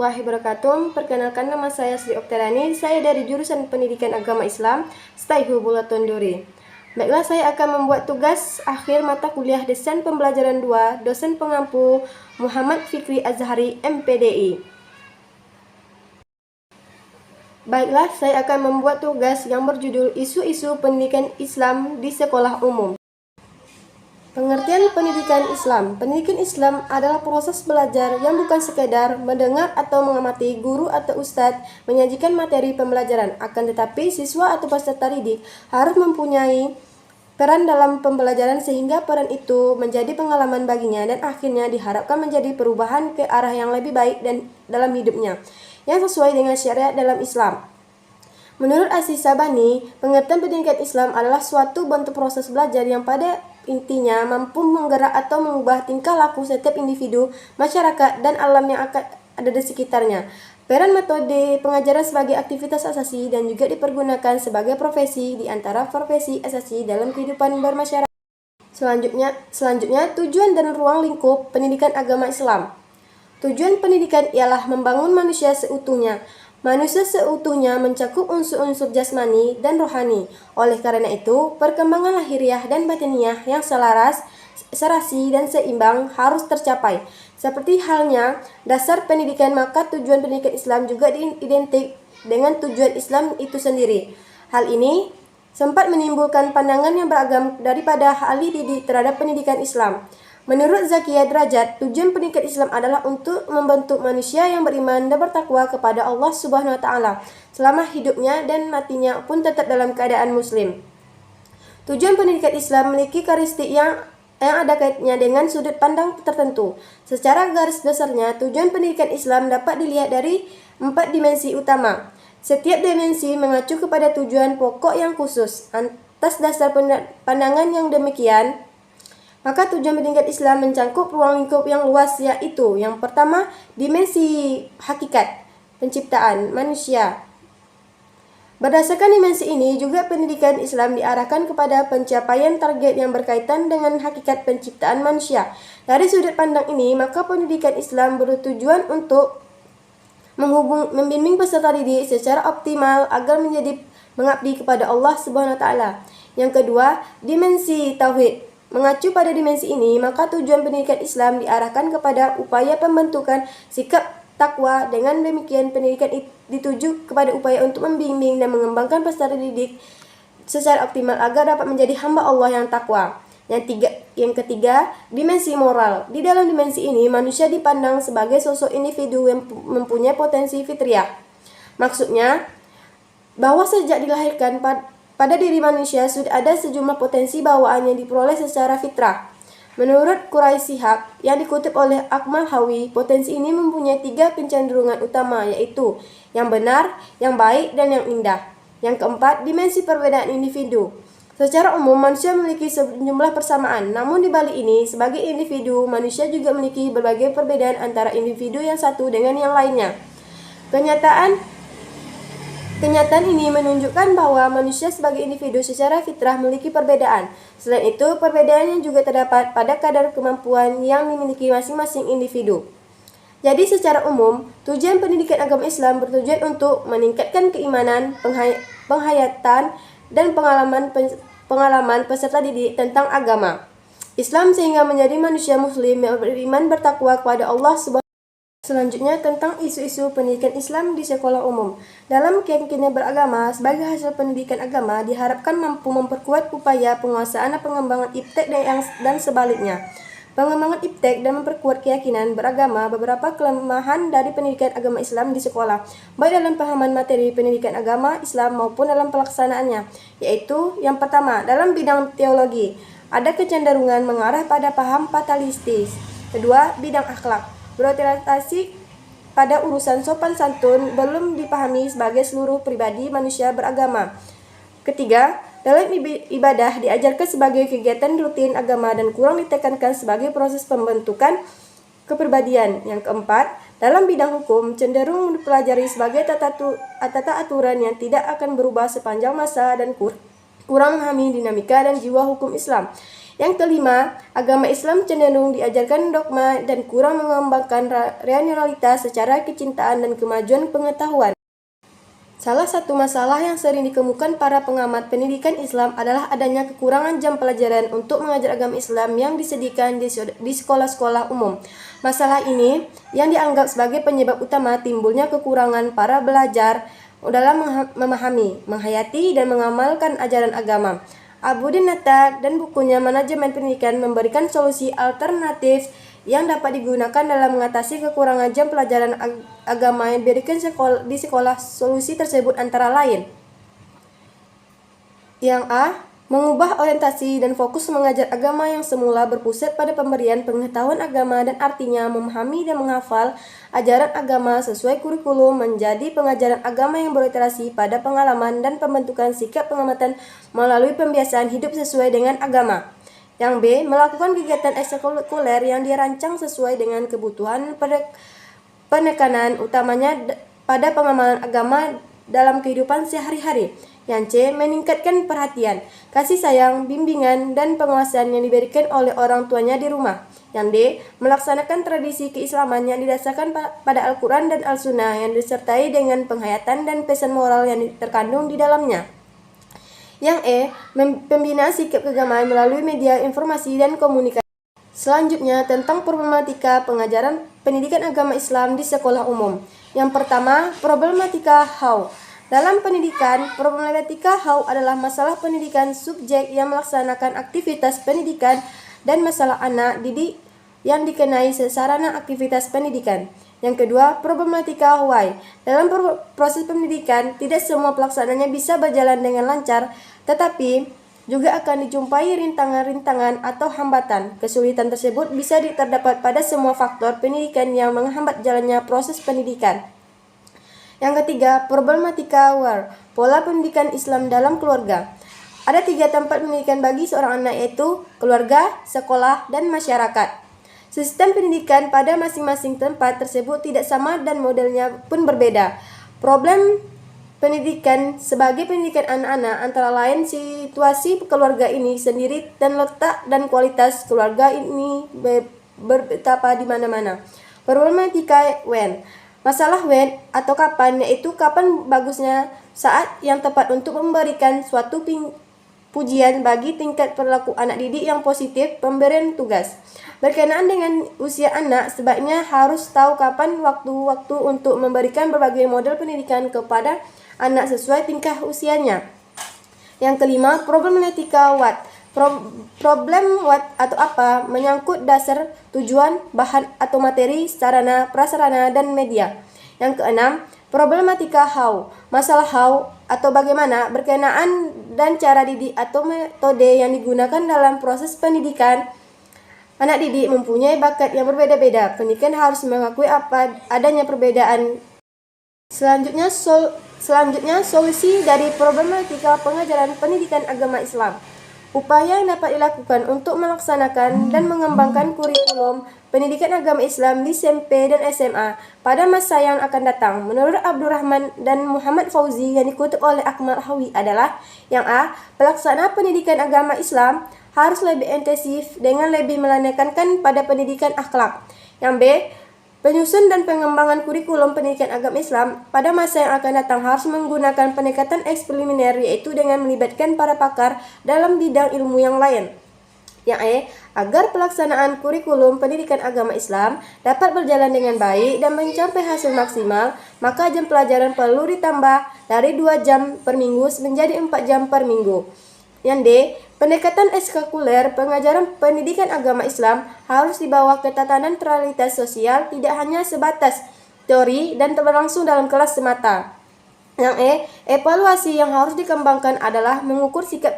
warahmatullahi wabarakatuh. Perkenalkan, nama saya Sri Oktarani. Saya dari jurusan Pendidikan Agama Islam, Staihu Bulaton Duri. Baiklah, saya akan membuat tugas akhir mata kuliah Desain Pembelajaran 2, dosen pengampu Muhammad Fikri Azhari, MPDI. Baiklah, saya akan membuat tugas yang berjudul Isu-isu Pendidikan Islam di Sekolah Umum. Pengertian pendidikan Islam. Pendidikan Islam adalah proses belajar yang bukan sekedar mendengar atau mengamati guru atau ustadz menyajikan materi pembelajaran, akan tetapi siswa atau peserta didik harus mempunyai peran dalam pembelajaran sehingga peran itu menjadi pengalaman baginya dan akhirnya diharapkan menjadi perubahan ke arah yang lebih baik dan dalam hidupnya yang sesuai dengan syariat dalam Islam. Menurut Aziz Sabani, pengertian pendidikan Islam adalah suatu bentuk proses belajar yang pada intinya mampu menggerak atau mengubah tingkah laku setiap individu, masyarakat, dan alam yang ada di sekitarnya. Peran metode pengajaran sebagai aktivitas asasi dan juga dipergunakan sebagai profesi di antara profesi asasi dalam kehidupan bermasyarakat. Selanjutnya, tujuan dan ruang lingkup pendidikan agama Islam. Tujuan pendidikan ialah membangun manusia seutuhnya. Manusia seutuhnya mencakup unsur-unsur jasmani dan rohani. Oleh karena itu, perkembangan lahiriah dan batiniah yang selaras, serasi, dan seimbang harus tercapai. Seperti halnya dasar pendidikan, maka tujuan pendidikan Islam juga identik dengan tujuan Islam itu sendiri. Hal ini sempat menimbulkan pandangan yang beragam daripada ahli didik terhadap pendidikan Islam. Menurut Zakia Derajat, tujuan pendidikan Islam adalah untuk membentuk manusia yang beriman dan bertakwa kepada Allah Subhanahu wa Ta'ala selama hidupnya dan matinya pun tetap dalam keadaan Muslim. Tujuan pendidikan Islam memiliki karakteristik yang ada kaitannya dengan sudut pandang tertentu. Secara garis besarnya, tujuan pendidikan Islam dapat dilihat dari 4 dimensi utama. Setiap dimensi mengacu kepada tujuan pokok yang khusus. Atas dasar pandangan yang demikian, maka tujuan pendidikan Islam mencangkup ruang lingkup yang luas, yaitu yang pertama, dimensi hakikat penciptaan manusia. Berdasarkan dimensi ini, juga pendidikan Islam diarahkan kepada pencapaian target yang berkaitan dengan hakikat penciptaan manusia. Dari sudut pandang ini, maka pendidikan Islam bertujuan untuk membimbing peserta didik secara optimal agar menjadi mengabdi kepada Allah Subhanahu wa Ta'ala. Yang kedua, dimensi tauhid. Mengacu pada dimensi ini, maka tujuan pendidikan Islam diarahkan kepada upaya pembentukan sikap takwa. Dengan demikian, pendidikan dituju kepada upaya untuk membimbing dan mengembangkan peserta didik secara optimal agar dapat menjadi hamba Allah yang takwa. Yang ketiga, dimensi moral. Di dalam dimensi ini, manusia dipandang sebagai sosok individu yang mempunyai potensi fitriah. Maksudnya, bahwa sejak dilahirkan pada diri manusia sudah ada sejumlah potensi bawaan yang diperoleh secara fitrah. Menurut Quraisy Shihab yang dikutip oleh Akmal Hawi, potensi ini mempunyai 3 kecenderungan utama, yaitu yang benar, yang baik, dan yang indah. Yang keempat, dimensi perbedaan individu. Secara umum, manusia memiliki sejumlah persamaan, namun di balik ini, sebagai individu, manusia juga memiliki berbagai perbedaan antara individu yang satu dengan yang lainnya. Kenyataan ini menunjukkan bahwa manusia sebagai individu secara fitrah memiliki perbedaan. Selain itu, perbedaannya juga terdapat pada kadar kemampuan yang dimiliki masing-masing individu. Jadi secara umum, tujuan pendidikan agama Islam bertujuan untuk meningkatkan keimanan, penghayatan, dan pengalaman peserta didik tentang agama Islam sehingga menjadi manusia muslim yang beriman bertakwa kepada Allah Subhanahu. Selanjutnya, tentang isu-isu pendidikan Islam di sekolah umum. Dalam keyakinan beragama, sebagai hasil pendidikan agama diharapkan mampu memperkuat upaya penguasaan dan pengembangan iptek dan sebaliknya. Pengembangan iptek dan memperkuat keyakinan beragama. Beberapa kelemahan dari pendidikan agama Islam di sekolah, baik dalam pemahaman materi pendidikan agama Islam maupun dalam pelaksanaannya, yaitu yang pertama, dalam bidang teologi, ada kecenderungan mengarah pada paham fatalistis. Kedua, bidang akhlak, berorientasi pada urusan sopan santun belum dipahami sebagai seluruh pribadi manusia beragama. Ketiga, dalam ibadah diajarkan sebagai kegiatan rutin agama dan kurang ditekankan sebagai proses pembentukan kepribadian. Yang keempat, dalam bidang hukum cenderung dipelajari sebagai tata aturan yang tidak akan berubah sepanjang masa dan kurang memahami dinamika dan jiwa hukum Islam. Yang kelima, agama Islam cenderung diajarkan dogma dan kurang mengembangkan rasionalitas secara kecintaan dan kemajuan pengetahuan. Salah satu masalah yang sering dikemukakan para pengamat pendidikan Islam adalah adanya kekurangan jam pelajaran untuk mengajar agama Islam yang disediakan di sekolah-sekolah umum. Masalah ini yang dianggap sebagai penyebab utama timbulnya kekurangan para belajar dalam memahami, menghayati, dan mengamalkan ajaran agama. Abu Dinata dan bukunya Manajemen Pendidikan memberikan solusi alternatif yang dapat digunakan dalam mengatasi kekurangan jam pelajaran agama yang diberikan di sekolah. Solusi tersebut antara lain: yang A. Mengubah orientasi dan fokus mengajar agama yang semula berpusat pada pemberian pengetahuan agama dan artinya memahami dan menghafal ajaran agama sesuai kurikulum menjadi pengajaran agama yang berorientasi pada pengalaman dan pembentukan sikap pengamatan melalui pembiasaan hidup sesuai dengan agama. Yang B. Melakukan kegiatan ekstrakurikuler yang dirancang sesuai dengan kebutuhan penekanan utamanya pada pengamalan agama dalam kehidupan sehari-hari. Yang C. Meningkatkan perhatian, kasih sayang, bimbingan, dan penguasaan yang diberikan oleh orang tuanya di rumah. Yang D. Melaksanakan tradisi keislaman yang didasarkan pada Al-Quran dan Al-Sunnah yang disertai dengan penghayatan dan pesan moral yang terkandung di dalamnya. Yang E. Pembinaan sikap keagamaan melalui media informasi dan komunikasi. Selanjutnya, tentang problematika pengajaran pendidikan agama Islam di sekolah umum. Yang pertama, problematika how. Dalam pendidikan, problematika how adalah masalah pendidikan subjek yang melaksanakan aktivitas pendidikan dan masalah anak didik yang dikenai sarana aktivitas pendidikan. Yang kedua, problematika why. Dalam proses pendidikan, tidak semua pelaksananya bisa berjalan dengan lancar, tetapi juga akan dijumpai rintangan-rintangan atau hambatan. Kesulitan tersebut bisa terdapat pada semua faktor pendidikan yang menghambat jalannya proses pendidikan. Yang ketiga, problematika where. Pola pendidikan Islam dalam keluarga. Ada 3 tempat pendidikan bagi seorang anak, yaitu keluarga, sekolah, dan masyarakat. Sistem pendidikan pada masing-masing tempat tersebut tidak sama dan modelnya pun berbeda. Problem pendidikan sebagai pendidikan anak-anak antara lain situasi keluarga ini sendiri dan letak dan kualitas keluarga ini betapa di mana-mana. Problematika when. Masalah when atau kapan, yaitu kapan bagusnya saat yang tepat untuk memberikan suatu pujian bagi tingkat perilaku anak didik yang positif. Pemberian tugas berkenaan dengan usia anak, sebaiknya harus tahu kapan waktu-waktu untuk memberikan berbagai model pendidikan kepada anak sesuai tingkah usianya. Yang kelima, problematika what. Problem what atau apa menyangkut dasar, tujuan, bahan atau materi, sarana, prasarana, dan media. Yang keenam, problematika how. Masalah how atau bagaimana berkenaan dan cara didik atau metode yang digunakan dalam proses pendidikan. Anak didik mempunyai bakat yang berbeda-beda. Pendidikan harus mengakui adanya perbedaan. Selanjutnya solusi dari problematika pengajaran pendidikan agama Islam. Upaya yang dapat dilakukan untuk melaksanakan dan mengembangkan kurikulum pendidikan agama Islam di SMP dan SMA pada masa yang akan datang, menurut Abdurrahman dan Muhammad Fauzi yang dikutip oleh Akmal Hawi adalah: yang A. Pelaksanaan pendidikan agama Islam harus lebih intensif dengan lebih menekankan pada pendidikan akhlak. Yang B. Penyusun dan pengembangan kurikulum pendidikan agama Islam pada masa yang akan datang harus menggunakan pendekatan eksperimental, yaitu dengan melibatkan para pakar dalam bidang ilmu yang lain. Yang E. Agar pelaksanaan kurikulum pendidikan agama Islam dapat berjalan dengan baik dan mencapai hasil maksimal, maka jam pelajaran perlu ditambah dari 2 jam per minggu menjadi 4 jam per minggu. Yang D. Pendekatan ekstrakurikuler pengajaran pendidikan agama Islam harus dibawa ke tatanan realitas sosial, tidak hanya sebatas teori dan berlangsung dalam kelas semata. Yang E. Evaluasi yang harus dikembangkan adalah mengukur sikap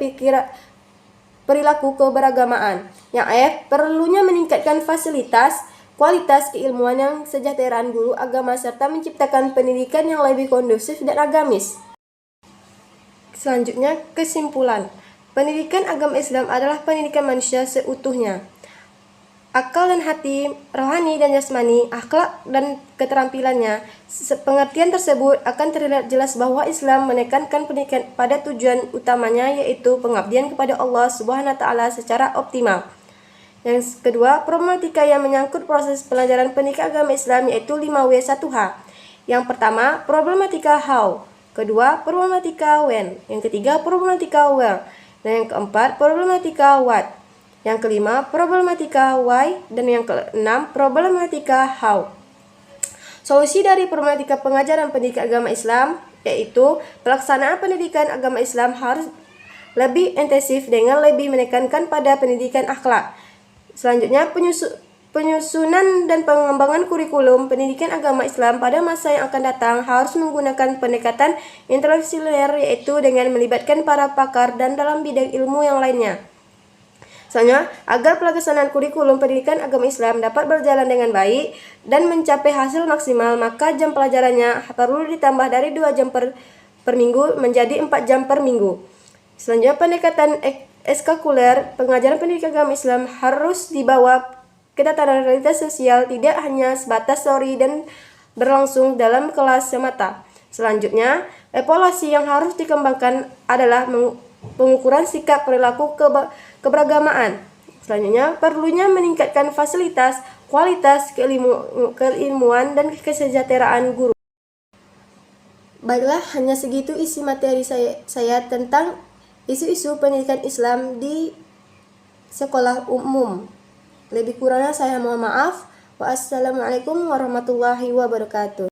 perilaku keberagamaan. Yang F. Perlunya meningkatkan fasilitas, kualitas keilmuan yang sejahteraan guru agama serta menciptakan pendidikan yang lebih kondusif dan agamis. Selanjutnya, kesimpulan. Pendidikan agama Islam adalah pendidikan manusia seutuhnya. akal dan hati, rohani dan jasmani, akhlak dan keterampilannya. Pengertian tersebut akan terlihat jelas bahwa Islam menekankan pendidikan pada tujuan utamanya, yaitu pengabdian kepada Allah Subhanahu wa taala secara optimal. Yang kedua, problematika yang menyangkut proses pelajaran pendidikan agama Islam, yaitu 5W1H. Yang pertama, problematika how. Kedua, problematika when. Yang ketiga, problematika where. Dan yang keempat, problematika what. Yang kelima, problematika why. Dan yang keenam, problematika how. Solusi dari problematika pengajaran pendidikan agama Islam, yaitu pelaksanaan pendidikan agama Islam harus lebih intensif dengan lebih menekankan pada pendidikan akhlak. Selanjutnya, penyusunan dan pengembangan kurikulum pendidikan agama Islam pada masa yang akan datang harus menggunakan pendekatan interdisipliner, yaitu dengan melibatkan para pakar dan dalam bidang ilmu yang lainnya. Selanjutnya, agar pelaksanaan kurikulum pendidikan agama Islam dapat berjalan dengan baik dan mencapai hasil maksimal, maka jam pelajarannya perlu ditambah dari 2 jam per minggu menjadi 4 jam per minggu. Selanjutnya, pendekatan ekstrakurikuler pengajaran pendidikan agama Islam harus dibawa ke tatanan realitas sosial, tidak hanya sebatas teori dan berlangsung dalam kelas semata. Selanjutnya, evaluasi yang harus dikembangkan adalah pengukuran sikap perilaku keberagamaan. Selanjutnya, perlunya meningkatkan fasilitas, kualitas keilmuan dan kesejahteraan guru. Baiklah, hanya segitu isi materi saya tentang isu-isu pendidikan Islam di sekolah umum. Lebih kurangnya saya mohon maaf. Wassalamualaikum warahmatullahi wabarakatuh.